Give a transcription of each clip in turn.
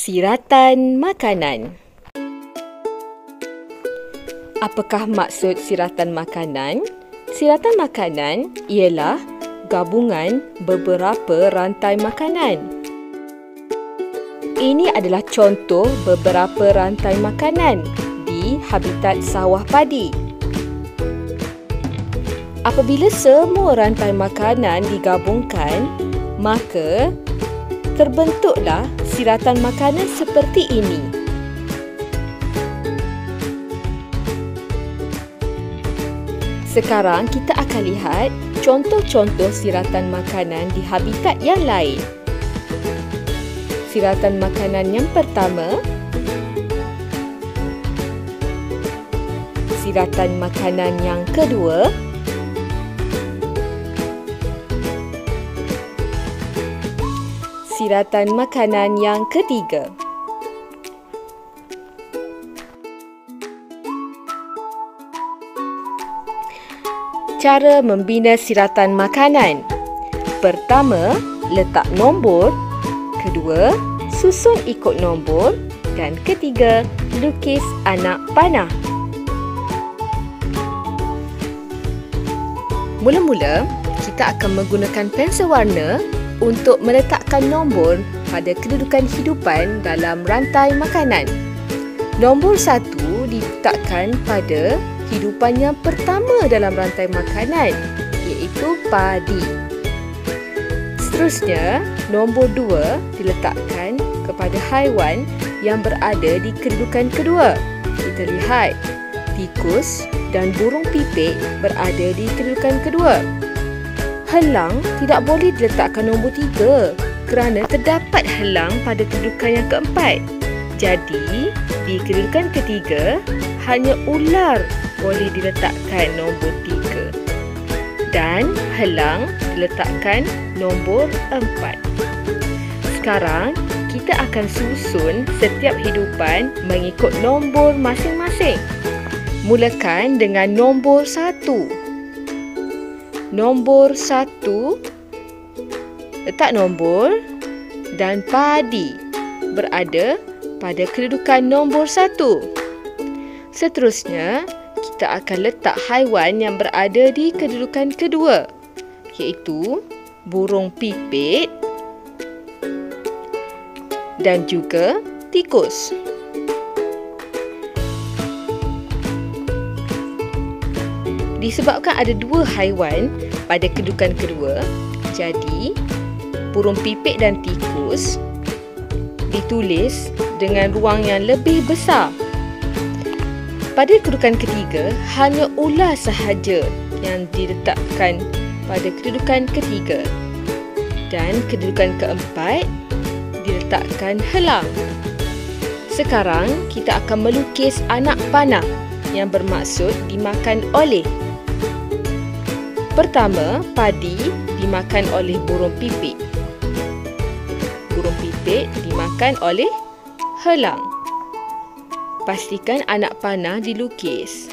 Siratan makanan. Apakah maksud siratan makanan? Siratan makanan ialah gabungan beberapa rantai makanan. Ini adalah contoh beberapa rantai makanan di habitat sawah padi. Apabila semua rantai makanan digabungkan, maka terbentuklah siratan makanan seperti ini. Sekarang kita akan lihat contoh-contoh siratan makanan di habitat yang lain. Siratan makanan yang pertama, siratan makanan yang kedua, siratan makanan yang ketiga. Cara membina siratan makanan. Pertama, letak nombor. Kedua, susun ikut nombor. Dan ketiga, lukis anak panah. Mula-mula, kita akan menggunakan pensel warna untuk meletakkan nombor pada kedudukan hidupan dalam rantai makanan. Nombor 1 diletakkan pada hidupan yang pertama dalam rantai makanan, iaitu padi. Seterusnya, nombor 2 diletakkan kepada haiwan yang berada di kedudukan kedua. Kita lihat, tikus dan burung pipit berada di kedudukan kedua. Helang tidak boleh diletakkan nombor 3 kerana terdapat helang pada kedudukan yang keempat. Jadi, di kedudukan ketiga, hanya ular boleh diletakkan nombor 3. Dan helang diletakkan nombor 4. Sekarang, kita akan susun setiap hidupan mengikut nombor masing-masing. Mulakan dengan nombor 1. Nombor 1, letak nombor dan padi berada pada kedudukan nombor 1. Seterusnya, kita akan letak haiwan yang berada di kedudukan kedua, iaitu burung pipit dan juga tikus. Disebabkan ada 2 haiwan pada kedudukan kedua, jadi burung pipit dan tikus ditulis dengan ruang yang lebih besar. Pada kedudukan ketiga, hanya ular sahaja yang diletakkan pada kedudukan ketiga. Dan kedudukan keempat diletakkan helang. Sekarang kita akan melukis anak panah yang bermaksud dimakan oleh. Pertama, padi dimakan oleh burung pipit. Burung pipit dimakan oleh helang. Pastikan anak panah dilukis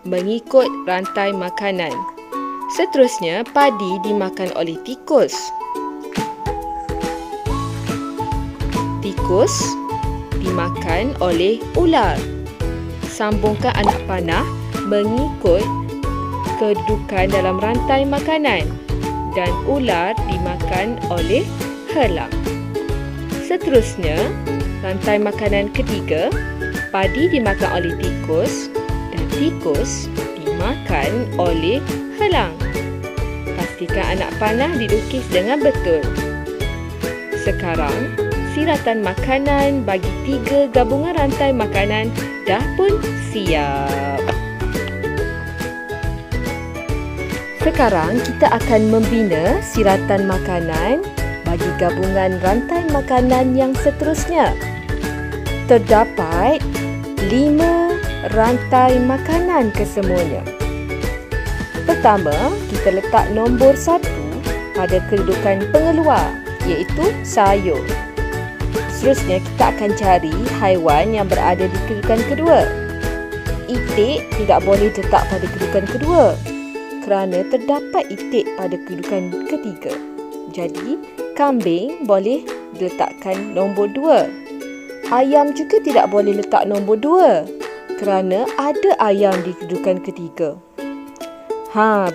mengikut rantai makanan. Seterusnya, padi dimakan oleh tikus. Tikus dimakan oleh ular. Sambungkan anak panah mengikut kedudukan dalam rantai makanan dan ular dimakan oleh helang. Seterusnya, rantai makanan ketiga, padi dimakan oleh tikus dan tikus dimakan oleh helang. Pastikan anak panah dilukis dengan betul. Sekarang, siratan makanan bagi 3 gabungan rantai makanan dah pun siap. Sekarang kita akan membina siratan makanan bagi gabungan rantai makanan yang seterusnya. Terdapat 5 rantai makanan kesemuanya. Pertama, kita letak nombor 1 pada kedudukan pengeluar, iaitu sayur. Seterusnya, kita akan cari haiwan yang berada di kedudukan kedua. Itik tidak boleh letak pada kedudukan kedua kerana terdapat itik pada kedudukan ketiga. Jadi, kambing boleh diletakkan nombor 2. Ayam juga tidak boleh letak nombor 2 kerana ada ayam di kedudukan ketiga.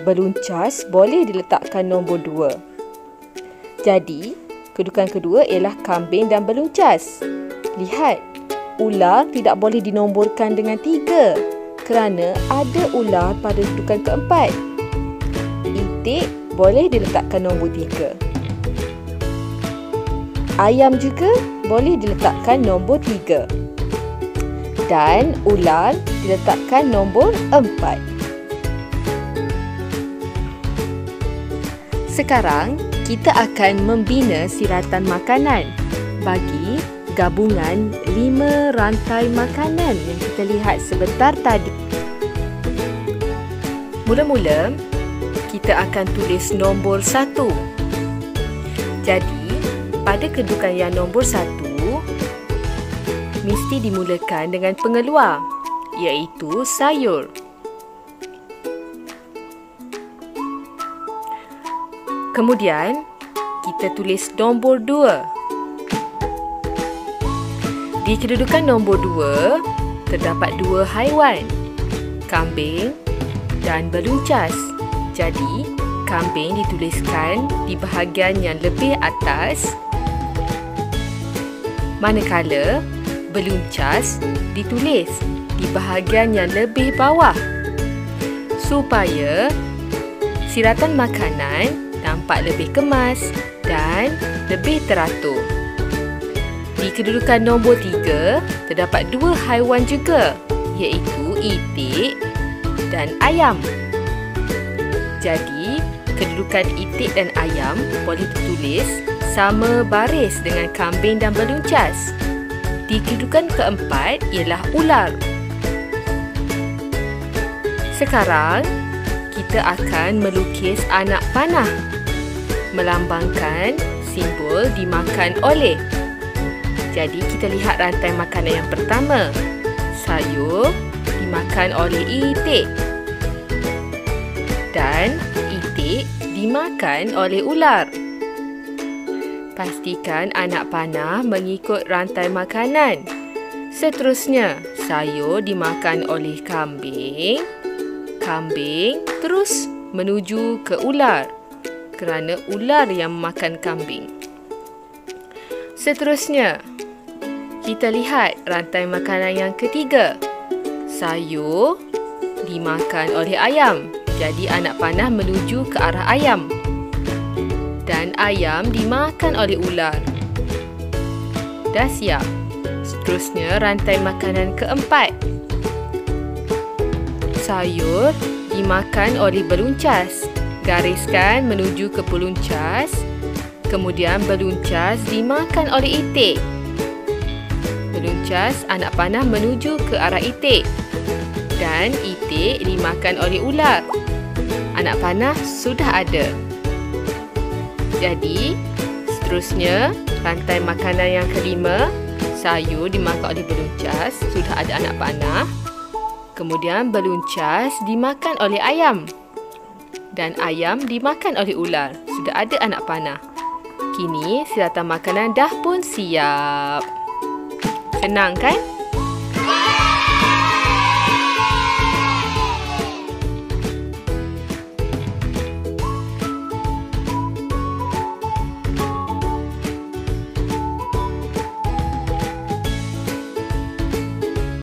Beluncas boleh diletakkan nombor 2. Jadi, kedudukan kedua ialah kambing dan beluncas. Lihat, ular tidak boleh dinomborkan dengan 3 kerana ada ular pada kedudukan keempat. Itik boleh diletakkan nombor 3. Ayam juga boleh diletakkan nombor 3. Dan ular diletakkan nombor 4. Sekarang, kita akan membina siratan makanan bagi gabungan 5 rantai makanan yang kita lihat sebentar tadi. Mula-mula, kita akan tulis nombor 1. Jadi, pada kedudukan yang nombor 1, mesti dimulakan dengan pengeluar, iaitu sayur. Kemudian, kita tulis nombor 2. Di kedudukan nombor 2, terdapat 2 haiwan, kambing dan beluncas. Jadi, kambing dituliskan di bahagian yang lebih atas, manakala beluncas ditulis di bahagian yang lebih bawah, supaya siratan makanan nampak lebih kemas dan lebih teratur. Di kedudukan nombor 3, terdapat 2 haiwan juga, iaitu itik dan ayam. Jadi, kedudukan itik dan ayam boleh ditulis sama baris dengan kambing dan beluncas. Di kedudukan keempat ialah ular. Sekarang, kita akan melukis anak panah, melambangkan simbol dimakan oleh. Jadi, kita lihat rantai makanan yang pertama. Sayur dimakan oleh itik. Dan itik dimakan oleh ular. Pastikan anak panah mengikut rantai makanan. Seterusnya, sayur dimakan oleh kambing. Kambing terus menuju ke ular kerana ular yang memakan kambing. Seterusnya, kita lihat rantai makanan yang ketiga. Sayur dimakan oleh ayam. Jadi anak panah menuju ke arah ayam. Dan ayam dimakan oleh ular. Dah siap. Seterusnya, rantai makanan keempat. Sayur dimakan oleh beluncas. Gariskan menuju ke beluncas. Kemudian beluncas dimakan oleh itik. Beluncas, anak panah menuju ke arah itik. Dan itik dimakan oleh ular. Anak panah sudah ada. Jadi, seterusnya, rantai makanan yang kelima, sayur dimakan oleh beluncas, sudah ada anak panah. Kemudian, beluncas dimakan oleh ayam. Dan ayam dimakan oleh ular, sudah ada anak panah. Kini, siratan makanan dah pun siap. Senang kan?